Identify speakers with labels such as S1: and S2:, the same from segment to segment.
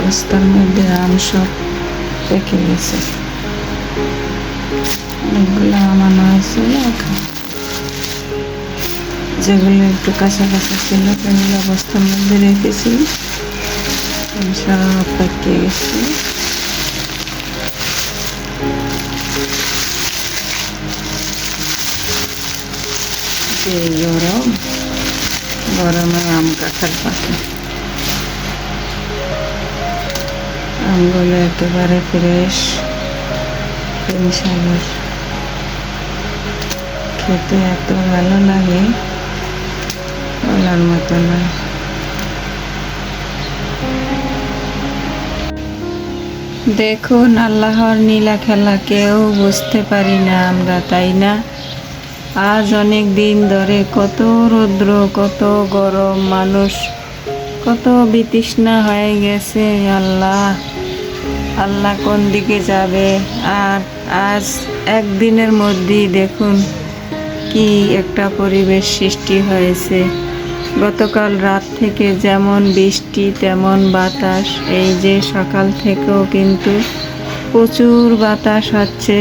S1: বস্তার মধ্যে আম সব পেকে গেছে। অনেকগুলো আম আনা হয়েছিল, যেগুলো একটু কাঁচা কাঁচা ছিল সেগুলো বস্তার মধ্যে রেখেছি, সব পেকে গেছে। এই গরমে আম কাঁঠাল পাকে, আমগুলো একেবারে ফ্রেশ, ইনশাআল্লাহ খেতে এত ভালো লাগে বলার মতো না। দেখুন আল্লাহর নীলা খেলা কেউ বুঝতে পারি না আমরা, তাই না? আজ অনেক দিন ধরে কত রৌদ্র, কত গরম, মানুষ কত বিতৃষ্ণা হয়ে গেছে। আল্লাহ আল্লাহ কোন দিকে যাবে? আর আজ একদিনের মধ্যেই দেখুন কি একটা পরিবেশ সৃষ্টি হয়েছে। গতকাল রাত থেকে যেমন বৃষ্টি তেমন বাতাস, এই যে সকাল থেকেও কিন্তু প্রচুর বাতাস হচ্ছে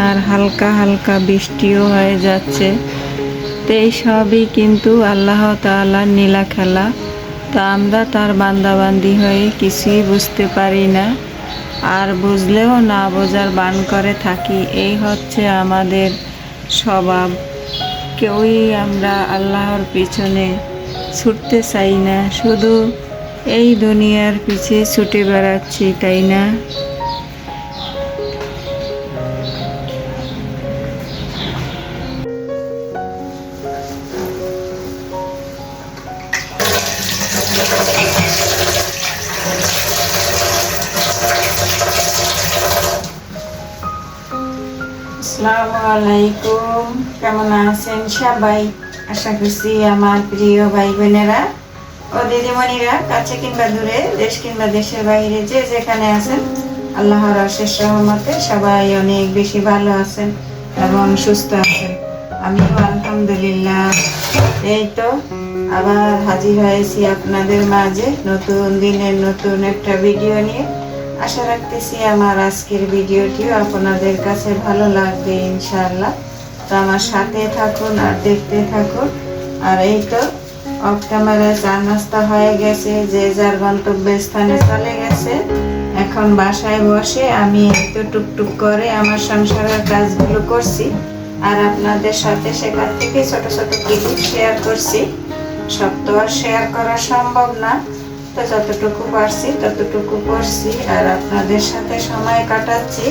S1: আর হালকা হালকা বৃষ্টিও হয়ে যাচ্ছে। তো এই সবই কিন্তু আল্লাহ তাআলার নীলা খেলা। তো আমরা তার বান্দাবান্দি হয়ে কিছুই বুঝতে পারি না, আর বুঝলেও না বোঝার বান করে থাকি। এই হচ্ছে আমাদের স্বভাব। কেউই আমরা আল্লাহর পিছনে ছুটতে চাই না, শুধু এই দুনিয়ার পিছে ছুটে বেড়াচ্ছি, তাই না? আসসালামু আলাইকুম, কেমন আছেন সবাই? আশা করছি আমার প্রিয় ভাই বোনেরা ও দিদিমণিরা কাছে কিংবা দূরে, দেশ কিংবা দেশের বাইরে যে যেখানে আছেন, আল্লাহর অশেষ রহমতে সবাই অনেক বেশি ভালো আছেন এবং সুস্থ আছেন। আমিও আলহামদুলিল্লাহ। এই তো আবার হাজির হয়েছি আপনাদের মাঝে নতুন দিনের নতুন একটা ভিডিও নিয়ে। আশা রাখতেছি আমার আজকের ভিডিওটিও আপনাদের কাছে ভালো লাগবে ইনশাআল্লাহ। তো আমার সাথে থাকুন আর দেখতে থাকুন। আর এই তো অফ ক্যামেরায় চা নাস্তা হয়ে গেছে, যে যার গন্তব্যস্থানে চলে গেছে। এখন বাসায় বসে আমি একটু টুকটুক করে আমার সংসারের কাজগুলো করছি, আর আপনাদের সাথে সেখান থেকে ছোট ছোট ক্লিপ শেয়ার করছি। সব তো আর শেয়ার করা সম্ভব না, তো যতটুকু পারছি ততটুকু করছি আর আপনাদের সাথে সময় কাটাচ্ছি।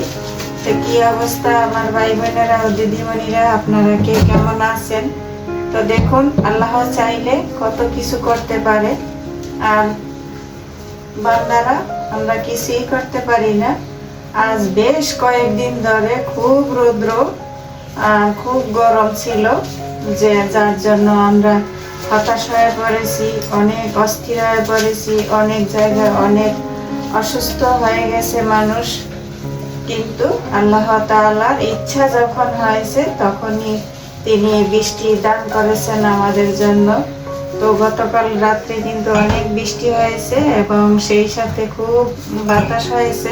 S1: তো কি অবস্থা আমার ভাই বোনেরা ও দিদিমণিরা, আপনারা কে কেমন আছেন? তো দেখুন আল্লাহ চাইলে কত কিছু করতে পারে, আর বান্দারা আমরা কিছুই করতে পারি না। আজ বেশ কয়েকদিন ধরে খুব রৌদ্র আর খুব গরম ছিল, যে যার জন্য আমরা হতাশ হয়ে পড়েছি, অনেক অস্থির হয়ে পড়েছি, অনেক জায়গায় অনেক অসুস্থ হয়ে গেছে মানুষ। কিন্তু আল্লাহ তাআলার ইচ্ছা যখন হয়েছে তখনই তিনি বৃষ্টি দান করেছেন আমাদের জন্য। তো গতকাল রাত্রে কিন্তু অনেক বৃষ্টি হয়েছে এবং সেই সাথে খুব বাতাস হয়েছে।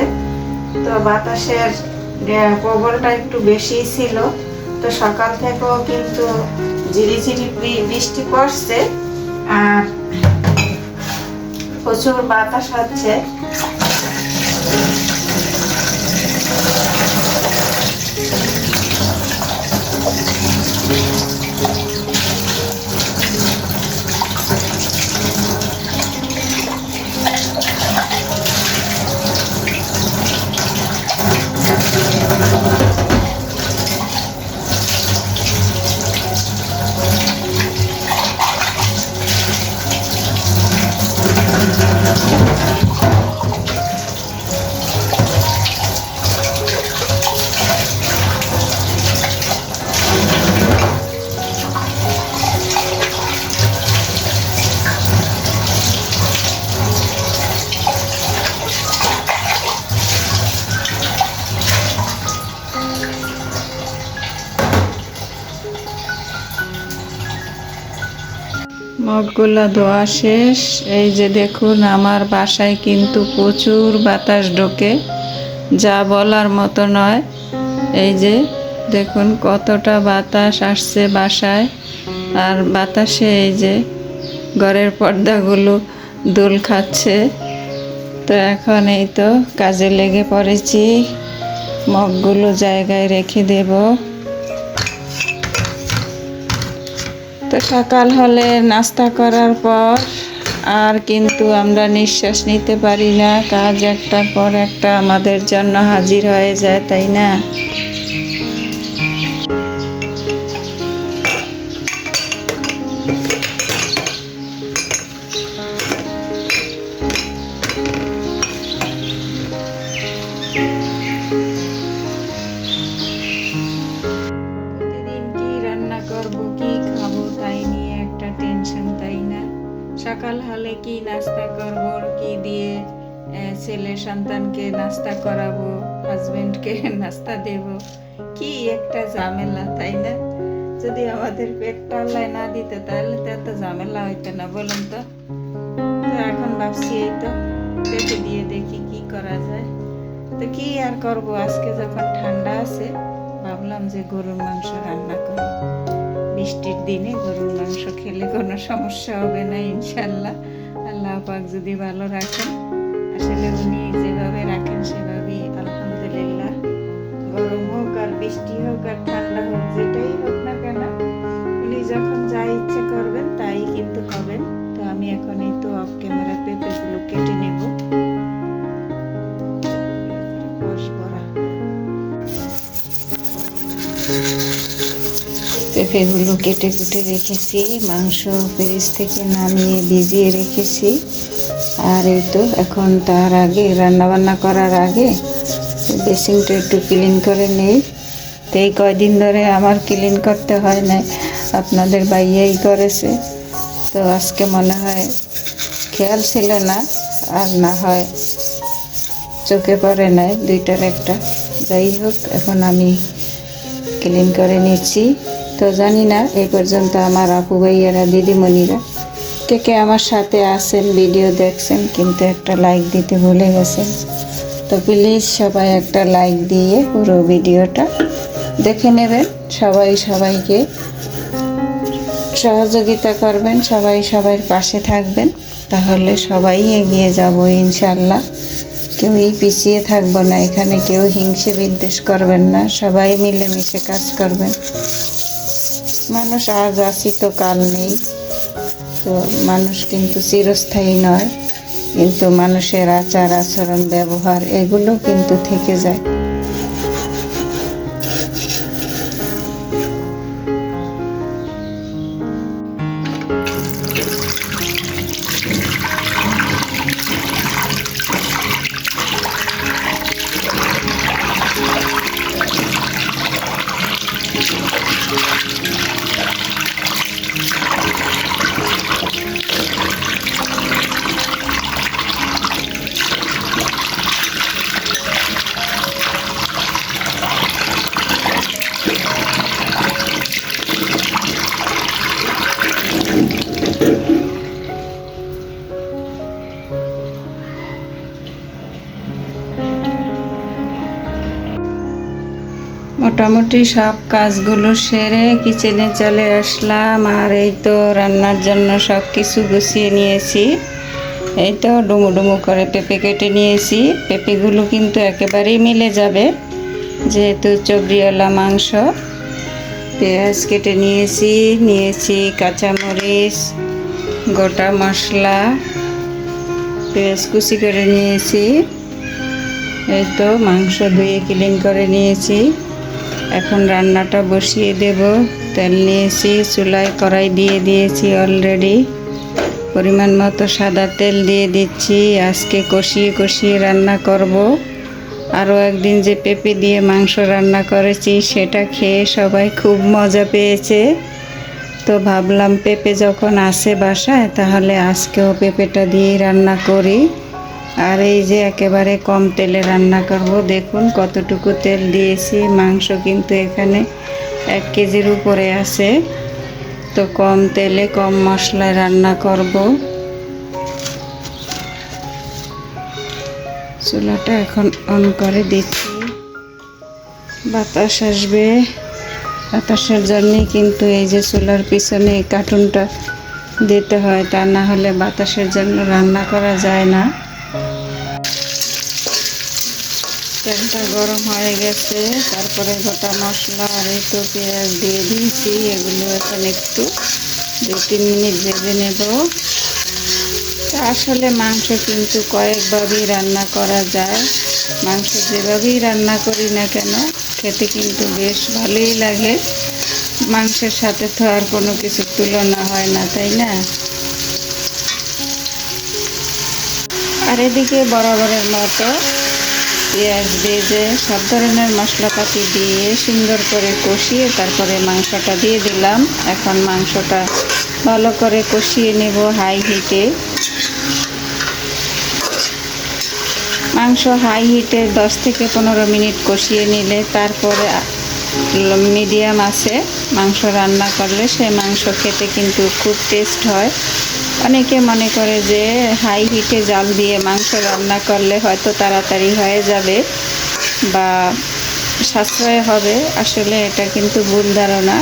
S1: তো বাতাসের প্রবলটা একটু বেশি ছিল। তো সকাল থেকেও কিন্তু ঝিরিঝিরি বৃষ্টি পড়ছে আর প্রচুর বাতাস হচ্ছে। মগগুলো ধোয়া শেষ। এই যে দেখুন, আমার বাসায় কিন্তু প্রচুর বাতাস ঢোকে, যা বলার মতো নয়। এই যে দেখুন কতটা বাতাস আসছে বাসায়, আর বাতাসে এই যে ঘরের পর্দাগুলো দোল খাচ্ছে। তো এখন এই তো কাজে লেগে পড়েছি, মগগুলো জায়গায় রেখে দেব। তো সকাল হলে নাস্তা করার পর আর কিন্তু আমরা নিঃশ্বাস নিতে পারি না, কাজ একটার পর একটা আমাদের জন্য হাজির হয়ে যায়, তাই না? সকাল হলে কি নাস্তা করব, কি দিয়ে ছেলে সন্তানকে নাস্তা করাবো, হাজবেন্ডকে নাস্তা দেব, কি একটা ঝামেলা, তাই না? যদি আমাদের পেটটা আল্লাহ না দিত তাহলে তো এত ঝামেলা হইতো না, বলুন তো। তো এখন ভাবছি এই তো পেটে দিয়ে দেখি কি করা যায়। তো কি আর করব, আজকে যখন ঠান্ডা আছে ভাবলাম যে গরুর মাংস রান্না করি। বৃষ্টির দিনে গরুর মাংস খেলে কোনো সমস্যা হবে না ইনশাল্লাহ, আল্লাহ পাক যদি ভালো রাখেন। আসলে উনি যেভাবে রাখেন সেভাবেই আলহামদুলিল্লাহ। গরম হোক আর বৃষ্টি হোক আর ঠান্ডা হোক, যেটাই হোক না কেন, উনি যখন যা ইচ্ছে করবেন তাই কিন্তু হবেন। তো আমি এখন এই তো অফ ক্যামেরা পেঁপেগুলো কেটে নেব। পেঁপেগুলো কেটে কুটে রেখেছি, মাংস ফ্রিজ থেকে নামিয়ে ভিজিয়ে রেখেছি। আর এই তো এখন তার আগে রান্নাবান্না করার আগে বেসিনটা একটু ক্লিন করে নেই। তো এই কয়দিন ধরে আমার ক্লিন করতে হয় না, আপনাদের ভাইয়াই করেছে। তো আজকে মনে হয় খেয়াল ছিল না, আর না হয় চোখে পড়ে নাই, দুইটার একটা। যাই হোক, এখন আমি ক্লিন করে নিচ্ছি। তো জানি না এই পর্যন্ত আমার আপু ভাইয়ারা দিদিমণিরা কে কে আমার সাথে আছেন, ভিডিও দেখছেন, কিন্তু একটা লাইক দিতে ভুলে গেছেন। তো প্লিজ সবাই একটা লাইক দিয়ে পুরো ভিডিওটা দেখে নেবেন। সবাই সবাইকে সহযোগিতা করবেন, সবাই সবার পাশে থাকবেন, তাহলে সবাই এগিয়ে যাব ইনশাল্লাহ। কেউই পিছিয়ে থাকবো না, এখানে কেউ হিংসে বিদ্বেষ করবেন না, সবাই মিলেমিশে কাজ করবেন। মানুষ আজ আছি তো কাল নেই, তো মানুষ কিন্তু চিরস্থায়ী নয়, কিন্তু মানুষের আচার আচরণ ব্যবহার এগুলো কিন্তু থেকে যায়। মোটামুটি সব কাজগুলো সেরে কিচেনে চলে আসলাম। আর এই তো রান্নার জন্য সব কিছু গুছিয়ে নিয়েছি। এই তো ডুমু ডুমু করে পেঁপে কেটে নিয়েছি। পেঁপেগুলো কিন্তু একেবারেই মিলে যাবে, যেহেতু চবড়িওয়ালা মাংস। পেঁয়াজ কেটে নিয়েছি কাঁচামরিচ, গোটা মশলা, পেঁয়াজ কুচি করে নিয়েছি। এই তো মাংস ধুয়ে ক্লিন করে নিয়েছি। এখন রান্নাটা বসিয়ে দেব। তেল নিয়েছি, চুলায় কড়াই দিয়ে দিয়েছি অলরেডি। পরিমাণ মতো সাদা তেল দিয়ে দিচ্ছি। আজকে কষিয়ে কষিয়ে রান্না করব। আরও একদিন যে পেঁপে দিয়ে মাংস রান্না করেছি সেটা খেয়ে সবাই খুব মজা পেয়েছে। তো ভাবলাম পেঁপে যখন আসে বাসায় তাহলে আজকেও পেঁপেটা দিয়ে রান্না করি। আর এই যে একেবারে কম তেলে রান্না করব। দেখুন কতটুকু তেল দিয়েছি। মাংস কিন্তু এখানে 1 কেজির উপরে আছে। তো কম তেলে কম মশলায় রান্না করব। চুলাটা এখন অন করে দিচ্ছি। বাতাস আসবে, বাতাসের জন্যই কিন্তু এই যে চুলার পিছনে এই কার্টুনটা দিতে হয়, তা না হলে বাতাসের জন্য রান্না করা যায় না। তেলটা গরম হয়ে গেছে, তারপরে গোটা মশলা আর এই তো পেঁয়াজ দিয়ে দিয়েছি। এগুলো এখন একটু 2-3 মিনিট ভেজে নেব। আসলে মাংস কিন্তু কয়েকভাবেই রান্না করা যায়। মাংস যেভাবেই রান্না করি না কেন খেতে কিন্তু বেশ ভালোই লাগে। মাংসের সাথে তো আর কোনো কিছু তুলনা হয় না, তাই না? আর এদিকে বরাবরের মতো পেঁয়াজ ভেজে সব ধরনের মশলাপাতি দিয়ে সুন্দর করে কষিয়ে তারপরে মাংসটা দিয়ে দিলাম। এখন মাংসটা ভালো করে কষিয়ে নেব হাই হিটে। মাংস হাই হিটে 10 থেকে 15 মিনিট কষিয়ে নিলে তারপরে মিডিয়াম আছে মাংস রান্না করলে সেই মাংস খেতে কিন্তু খুব টেস্ট হয়। অনেকে মনে করে যে হাই হিটে জাল দিয়ে মাংস রান্না করলে হয়তো তাড়াতাড়ি হয়ে যাবে বা সাশ্রয় হবে। আসলে এটা কিন্তু ভুল ধারণা।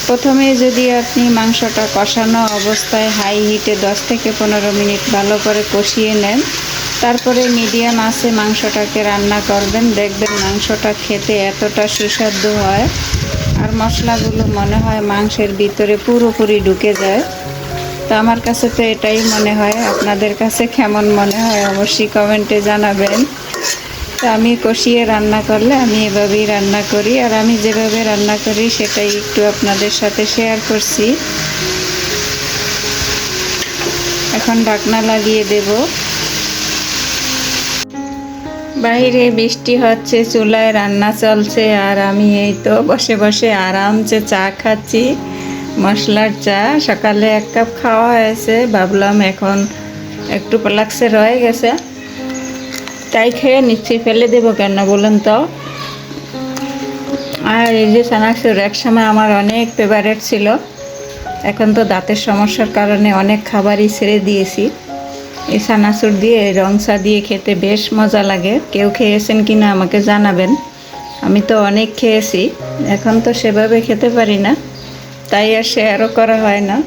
S1: প্রথমে যদি আপনি মাংসটা কষানো অবস্থায় হাই হিটে 10 থেকে 15 মিনিট ভালো করে কষিয়ে নেন, তারপরে মিডিয়াম আঁচে মাংসটাকে রান্না করবেন, দেখবেন মাংসটা খেতে এতটা সুস্বাদু হয় আর মশলাগুলো মনে হয় মাংসের ভিতরে পুরোপুরি ঢুকে যায়। তো আমার কাছে তো এটাই মনে হয়। আপনাদের কাছে কেমন মনে হয় অবশ্যই কমেন্টে জানাবেন। তো আমি কষিয়ে রান্না করলে আমি এভাবেই রান্না করি, আর আমি যেভাবে রান্না করি সেটাই একটু আপনাদের সাথে শেয়ার করছি। এখন ঢাকনা লাগিয়ে দেব। বাইরে বৃষ্টি হচ্ছে, চুলায় রান্না চলছে, আর আমি এই তো বসে বসে আরামসে চা খাচ্ছি, মশলার চা। সকালে 1 কাপ খাওয়া হয়েছে, ভাবলাম এখন একটু প্লাক্সে রয়ে গেছে তাই খেয়ে নিচ্ছি, ফেলে দেবো কেন বলুন তো। আর এই যে চানাচুর একসময় আমার অনেক ফেভারেট ছিল, এখন তো দাঁতের সমস্যার কারণে অনেক খাবারই ছেড়ে দিয়েছি। এই চানাচুর দিয়ে রং চা দিয়ে খেতে বেশ মজা লাগে। কেউ খেয়েছেন কি না আমাকে জানাবেন। আমি তো অনেক খেয়েছি, এখন তো সেভাবে খেতে পারি না, তাই আর শেয়ারও করা হয় না।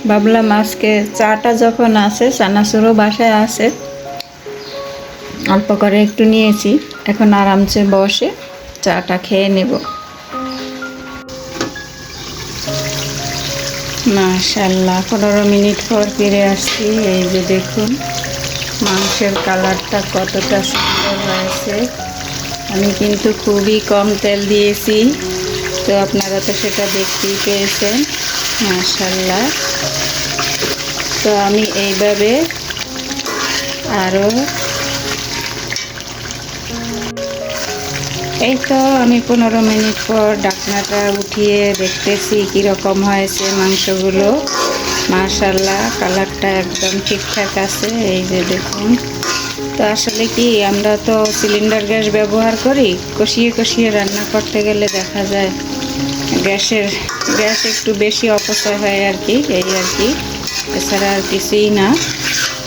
S1: ভাবলাম আজকে চাটা যখন আছে, চানাচুরও বাসায় আছে, অল্প করে একটু নিয়েছি, এখন আরামসে বসে চাটা খেয়ে নেব। মাশাআল্লাহ 15 মিনিট পর ফিরে আসছি। এই যে দেখুন মাংসের কালারটা কতটা সুন্দর হয়েছে। আমি কিন্তু খুবই কম তেল দিয়েছি, তো আপনারা তো সেটা দেখতেই পেয়েছেন। মাশাআল্লাহ। তো আমি এইভাবে আরও এই তো আমি 15 মিনিট পর ঢাকনাটা উঠিয়ে দেখতেছি কীরকম হয়েছে মাংসগুলো। মাশাআল্লাহ কালারটা একদম ঠিকঠাক আছে। এই যে দেখুন। তো আসলে কি আমরা তো সিলিন্ডার গ্যাস ব্যবহার করি, কষিয়ে কষিয়ে রান্না করতে গেলে দেখা যায় গ্যাস একটু বেশি অপচয় হয় আর কি, এই আর কি, এছাড়া আর কিছুই না।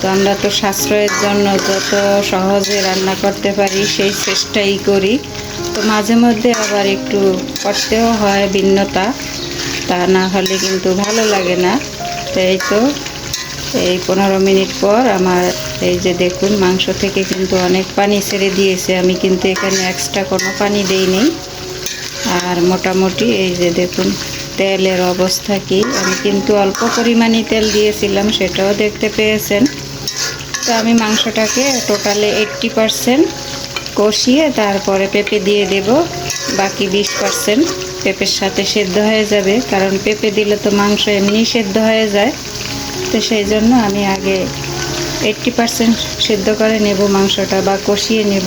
S1: তো আমরা তো সাশ্রয়ের জন্য যত সহজে রান্না করতে পারি সেই চেষ্টাই করি। তো মাঝে মধ্যে আবার একটু করতেও হয় ভিন্নতা, তা না হলে কিন্তু ভালো লাগে না। তো এই তো এই 15 মিনিট পর আমার এই যে দেখুন মাংস থেকে কিন্তু অনেক পানি ছেড়ে দিয়েছে। আমি কিন্তু এখানে এক্সট্রা কোনো পানি দেইনি। আর মোটামুটি এই যে দেখুন তেলের অবস্থা কি, আমি কিন্তু অল্প পরিমাণে তেল দিয়েছিলাম, সেটাও দেখতে পেয়েছেন। তো আমি মাংসটাকে টোটালে 80% কষিয়ে তারপরে পেঁপে দিয়ে দেব, বাকি 20% পেঁপের সাথে সেদ্ধ হয়ে যাবে, কারণ পেঁপে দিলে তো মাংস এমনি সেদ্ধ হয়ে যায়। তো সেই জন্য আমি আগে 80% সেদ্ধ করে নেব মাংসটা, বা কষিয়ে নেব।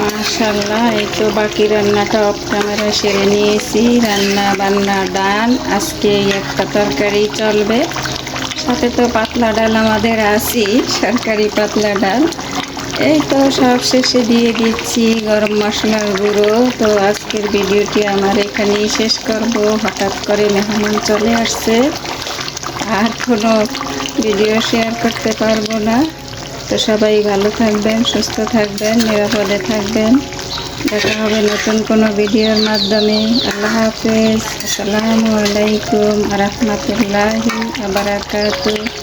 S1: মাশাআল্লাহ এই তো বাকি রান্নাটা অফ ক্যামেরায় সেরে নিয়েছি। রান্না বান্না ডান। আজকে এই একটা তরকারি চলবে, সাথে তো পাতলা ডাল আমাদের আছেই, সরকারি পাতলা ডাল।
S2: এই তো সব শেষে দিয়ে দিচ্ছি গরম মশলার গুঁড়ো। তো আজকের ভিডিওটি আমার এখানেই শেষ করব। হঠাৎ করে মেহমান চলে আসছে, আর কোনো ভিডিও শেয়ার করতে পারবো না। তো সবাই ভালো থাকবেন, সুস্থ থাকবেন, নিরাপদে থাকবেন। দেখা হবে নতুন কোনো ভিডিওর মাধ্যমে। আল্লাহ হাফেজ। আসসালামু আলাইকুম ওয়া রাহমাতুল্লাহি ওয়া বারাকাতুহু।